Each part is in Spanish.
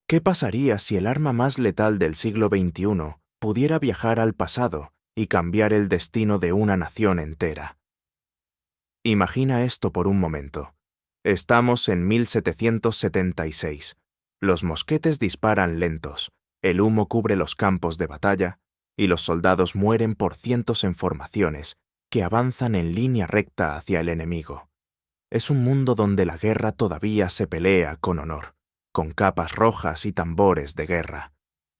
¿Qué pasaría si el arma más letal del siglo XXI pudiera viajar al pasado y cambiar el destino de una nación entera? Imagina esto por un momento. Estamos en 1776. Los mosquetes disparan lentos, el humo cubre los campos de batalla y los soldados mueren por cientos en formaciones que avanzan en línea recta hacia el enemigo. Es un mundo donde la guerra todavía se pelea con honor, con capas rojas y tambores de guerra.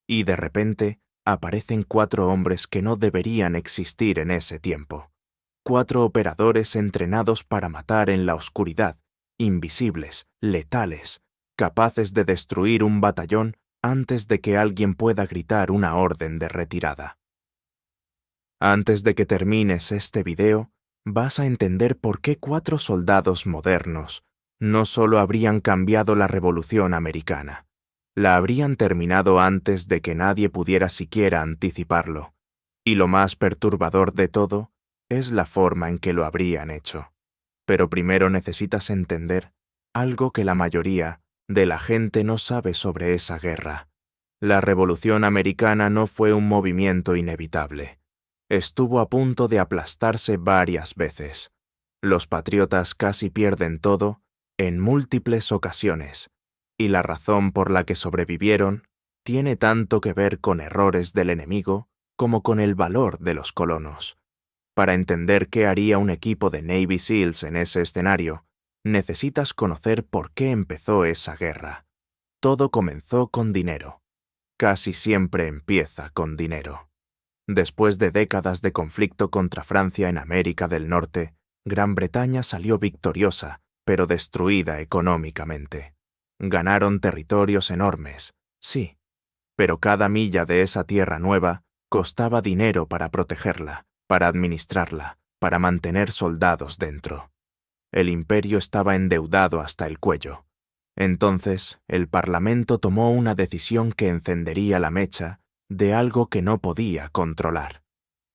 Y de repente aparecen 4 hombres que no deberían existir en ese tiempo. 4 operadores entrenados para matar en la oscuridad, invisibles, letales, capaces de destruir un batallón antes de que alguien pueda gritar una orden de retirada. Antes de que termines este video, vas a entender por qué 4 soldados modernos no solo habrían cambiado la Revolución Americana, la habrían terminado antes de que nadie pudiera siquiera anticiparlo. Y lo más perturbador de todo es la forma en que lo habrían hecho. Pero primero necesitas entender algo que la mayoría de la gente no sabe sobre esa guerra. La Revolución Americana no fue un movimiento inevitable. Estuvo a punto de aplastarse varias veces. Los patriotas casi pierden todo en múltiples ocasiones, y la razón por la que sobrevivieron tiene tanto que ver con errores del enemigo como con el valor de los colonos. Para entender qué haría un equipo de Navy SEALs en ese escenario, necesitas conocer por qué empezó esa guerra. Todo comenzó con dinero. Casi siempre empieza con dinero. Después de décadas de conflicto contra Francia en América del Norte, Gran Bretaña salió victoriosa, pero destruida económicamente. Ganaron territorios enormes, sí, pero cada milla de esa tierra nueva costaba dinero para protegerla, para administrarla, para mantener soldados dentro. El imperio estaba endeudado hasta el cuello. Entonces, el Parlamento tomó una decisión que encendería la mecha de algo que no podía controlar.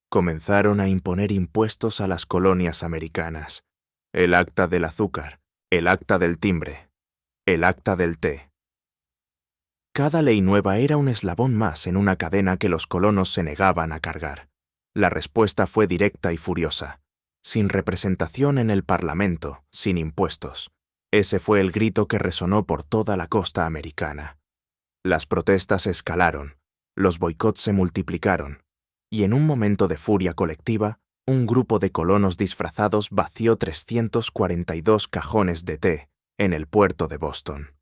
Comenzaron a imponer impuestos a las colonias americanas. El acta del azúcar, el acta del timbre, el acta del té. Cada ley nueva era un eslabón más en una cadena que los colonos se negaban a cargar. La respuesta fue directa y furiosa. Sin representación en el Parlamento, sin impuestos. Ese fue el grito que resonó por toda la costa americana. Las protestas escalaron, los boicots se multiplicaron, y en un momento de furia colectiva, un grupo de colonos disfrazados vació 342 cajones de té en el puerto de Boston.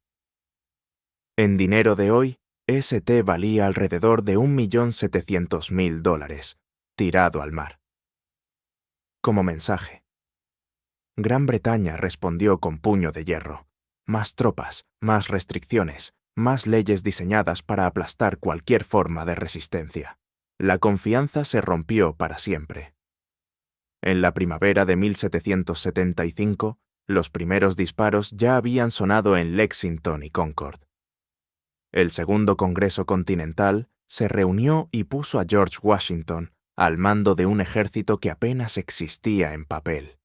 En dinero de hoy, ese té valía alrededor de $1.700.000, tirado al mar. Como mensaje. Gran Bretaña respondió con puño de hierro. Más tropas, más restricciones, más leyes diseñadas para aplastar cualquier forma de resistencia. La confianza se rompió para siempre. En la primavera de 1775, los primeros disparos ya habían sonado en Lexington y Concord. El Segundo Congreso Continental se reunió y puso a George Washington al mando de un ejército que apenas existía en papel.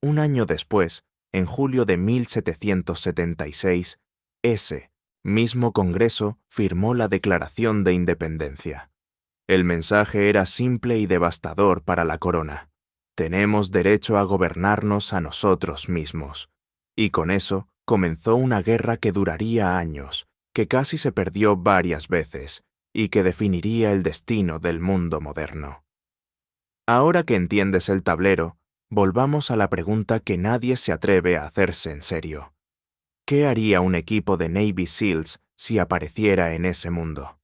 Un año después, en julio de 1776, ese mismo Congreso firmó la Declaración de Independencia. El mensaje era simple y devastador para la corona. Tenemos derecho a gobernarnos a nosotros mismos. Y con eso comenzó una guerra que duraría años, que casi se perdió varias veces, y que definiría el destino del mundo moderno. Ahora que entiendes el tablero, volvamos a la pregunta que nadie se atreve a hacerse en serio. ¿Qué haría un equipo de Navy SEALs si apareciera en ese mundo?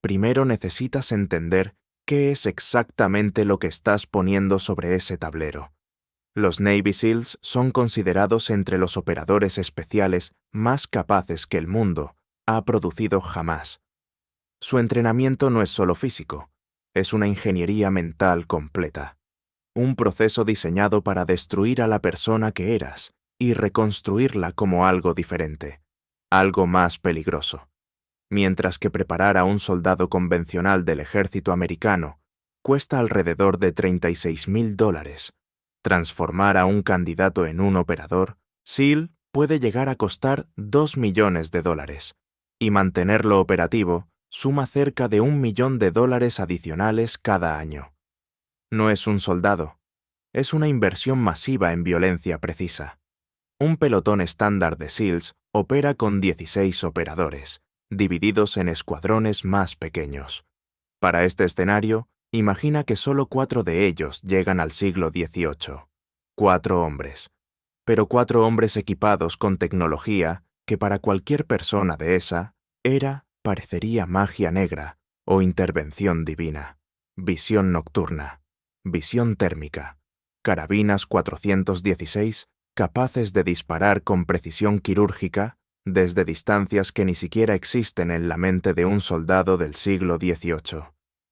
Primero necesitas entender qué es exactamente lo que estás poniendo sobre ese tablero. Los Navy SEALs son considerados entre los operadores especiales más capaces que el mundo ha producido jamás. Su entrenamiento no es solo físico, es una ingeniería mental completa. Un proceso diseñado para destruir a la persona que eras y reconstruirla como algo diferente, algo más peligroso. Mientras que preparar a un soldado convencional del ejército americano cuesta alrededor de $36.000, transformar a un candidato en un operador, SEAL puede llegar a costar $2 millones. y mantenerlo operativo suma cerca de $1 millón adicionales cada año. No es un soldado, es una inversión masiva en violencia precisa. Un pelotón estándar de SEALs opera con 16 operadores, divididos en escuadrones más pequeños. Para este escenario, imagina que solo 4 de ellos llegan al siglo XVIII. 4 hombres. Pero 4 hombres equipados con tecnología que para cualquier persona de esa era, parecería magia negra o intervención divina. Visión nocturna, visión térmica, carabinas 416 capaces de disparar con precisión quirúrgica desde distancias que ni siquiera existen en la mente de un soldado del siglo XVIII.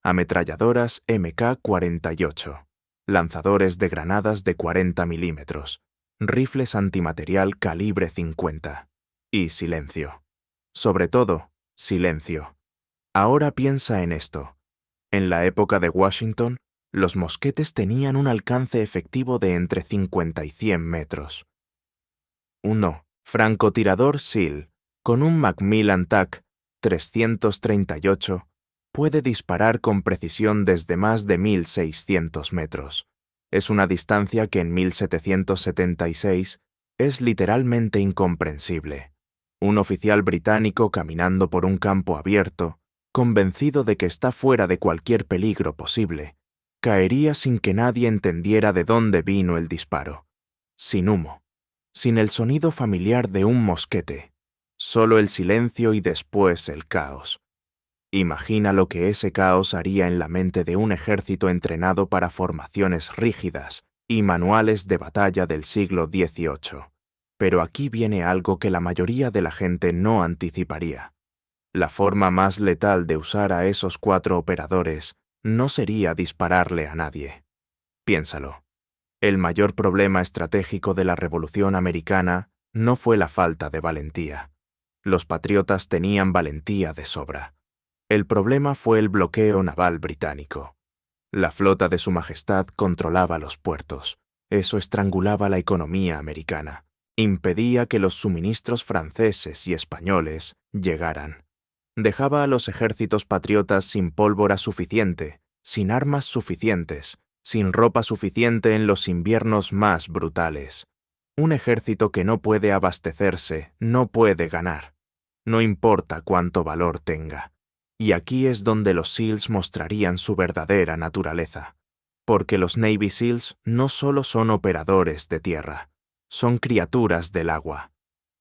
Ametralladoras MK-48, lanzadores de granadas de 40 milímetros, rifles antimaterial calibre 50. Y silencio. Sobre todo, silencio. Ahora piensa en esto. En la época de Washington, los mosquetes tenían un alcance efectivo de entre 50 y 100 metros. Un francotirador SEAL, con un Macmillan TAC 338, puede disparar con precisión desde más de 1.600 metros. Es una distancia que en 1776 es literalmente incomprensible. Un oficial británico caminando por un campo abierto, convencido de que está fuera de cualquier peligro posible, caería sin que nadie entendiera de dónde vino el disparo. Sin humo, sin el sonido familiar de un mosquete, solo el silencio y después el caos. Imagina lo que ese caos haría en la mente de un ejército entrenado para formaciones rígidas y manuales de batalla del siglo XVIII. Pero aquí viene algo que la mayoría de la gente no anticiparía. La forma más letal de usar a esos 4 operadores no sería dispararle a nadie. Piénsalo. El mayor problema estratégico de la Revolución Americana no fue la falta de valentía. Los patriotas tenían valentía de sobra. El problema fue el bloqueo naval británico. La flota de Su Majestad controlaba los puertos. Eso estrangulaba la economía americana. Impedía que los suministros franceses y españoles llegaran. Dejaba a los ejércitos patriotas sin pólvora suficiente, sin armas suficientes, sin ropa suficiente en los inviernos más brutales. Un ejército que no puede abastecerse no puede ganar. No importa cuánto valor tenga. Y aquí es donde los SEALs mostrarían su verdadera naturaleza. Porque los Navy SEALs no solo son operadores de tierra, son criaturas del agua.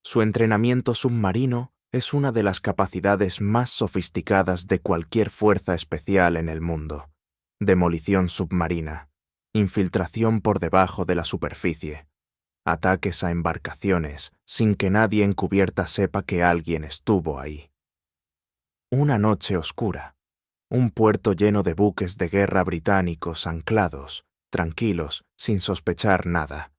Su entrenamiento submarino es una de las capacidades más sofisticadas de cualquier fuerza especial en el mundo. Demolición submarina, infiltración por debajo de la superficie, ataques a embarcaciones sin que nadie en cubierta sepa que alguien estuvo ahí. Una noche oscura, un puerto lleno de buques de guerra británicos anclados, tranquilos, sin sospechar nada.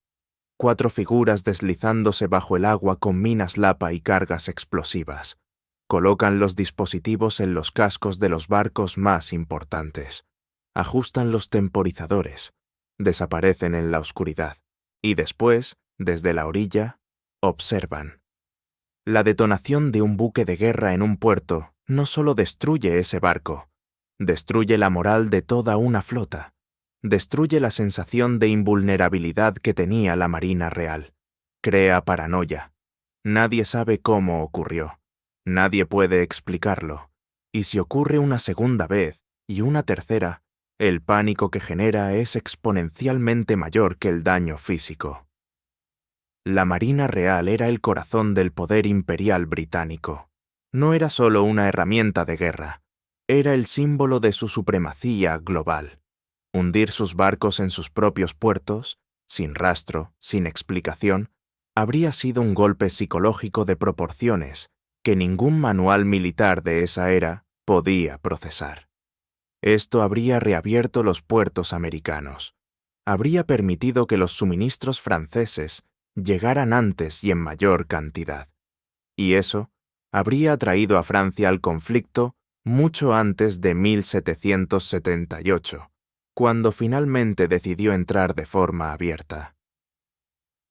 4 figuras deslizándose bajo el agua con minas Lapa y cargas explosivas. Colocan los dispositivos en los cascos de los barcos más importantes. Ajustan los temporizadores. Desaparecen en la oscuridad. Y después, desde la orilla, observan. La detonación de un buque de guerra en un puerto no solo destruye ese barco, destruye la moral de toda una flota, destruye la sensación de invulnerabilidad que tenía la Marina Real, crea paranoia. Nadie sabe cómo ocurrió, nadie puede explicarlo, y si ocurre una segunda vez y una tercera, el pánico que genera es exponencialmente mayor que el daño físico. La Marina Real era el corazón del poder imperial británico. No era solo una herramienta de guerra, era el símbolo de su supremacía global. Hundir sus barcos en sus propios puertos, sin rastro, sin explicación, habría sido un golpe psicológico de proporciones que ningún manual militar de esa era podía procesar. Esto habría reabierto los puertos americanos, habría permitido que los suministros franceses llegaran antes y en mayor cantidad. Y eso habría traído a Francia al conflicto mucho antes de 1778, cuando finalmente decidió entrar de forma abierta.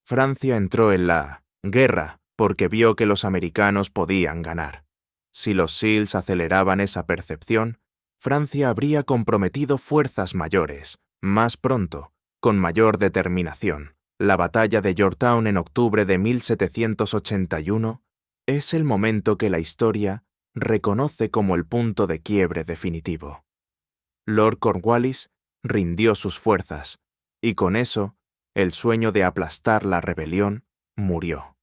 Francia entró en la guerra porque vio que los americanos podían ganar. Si los SEALs aceleraban esa percepción, Francia habría comprometido fuerzas mayores, más pronto, con mayor determinación. La batalla de Yorktown en octubre de 1781 es el momento que la historia reconoce como el punto de quiebre definitivo. Lord Cornwallis rindió sus fuerzas, y con eso, el sueño de aplastar la rebelión murió.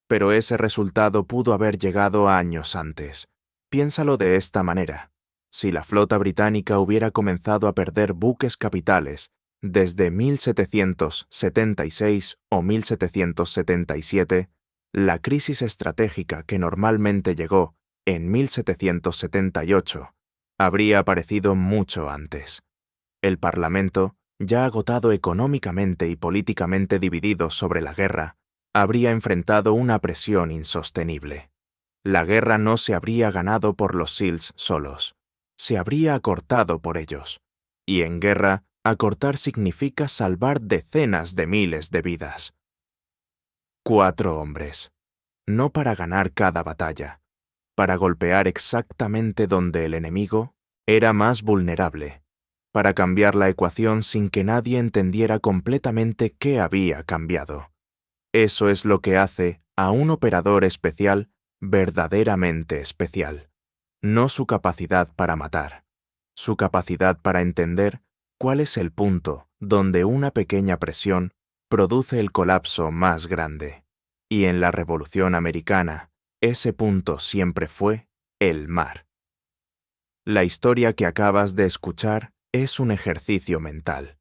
Pero ese resultado pudo haber llegado años antes. Piénsalo de esta manera. Si la flota británica hubiera comenzado a perder buques capitales desde 1776 o 1777, la crisis estratégica que normalmente llegó en 1778 habría aparecido mucho antes. El Parlamento, ya agotado económicamente y políticamente dividido sobre la guerra, habría enfrentado una presión insostenible. La guerra no se habría ganado por los SEALs solos, se habría acortado por ellos. Y en guerra, acortar significa salvar decenas de miles de vidas. 4 hombres. No para ganar cada batalla, para golpear exactamente donde el enemigo era más vulnerable, para cambiar la ecuación sin que nadie entendiera completamente qué había cambiado. Eso es lo que hace a un operador especial verdaderamente especial. No su capacidad para matar, su capacidad para entender cuál es el punto donde una pequeña presión produce el colapso más grande. Y en la Revolución Americana, ese punto siempre fue el mar. La historia que acabas de escuchar es un ejercicio mental,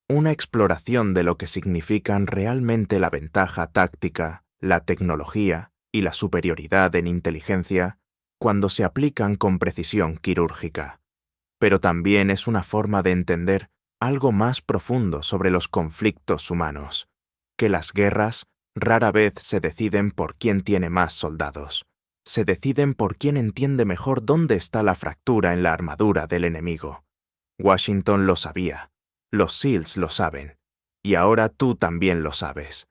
una exploración de lo que significan realmente la ventaja táctica, la tecnología y la superioridad en inteligencia cuando se aplican con precisión quirúrgica. Pero también es una forma de entender algo más profundo sobre los conflictos humanos, que las guerras rara vez se deciden por quién tiene más soldados. Se deciden por quién entiende mejor dónde está la fractura en la armadura del enemigo. Washington lo sabía, los SEALs lo saben, y ahora tú también lo sabes.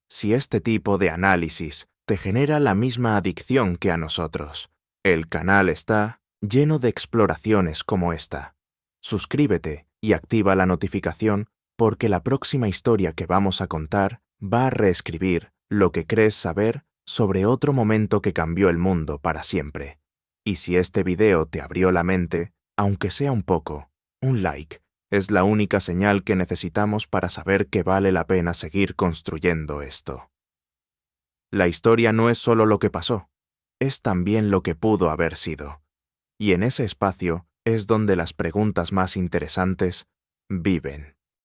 Si este tipo de análisis te genera la misma adicción que a nosotros, el canal está lleno de exploraciones como esta. Suscríbete y activa la notificación porque la próxima historia que vamos a contar va a reescribir lo que crees saber sobre otro momento que cambió el mundo para siempre. Y si este video te abrió la mente, aunque sea un poco, un like es la única señal que necesitamos para saber que vale la pena seguir construyendo esto. La historia no es solo lo que pasó, es también lo que pudo haber sido. Y en ese espacio es donde las preguntas más interesantes viven.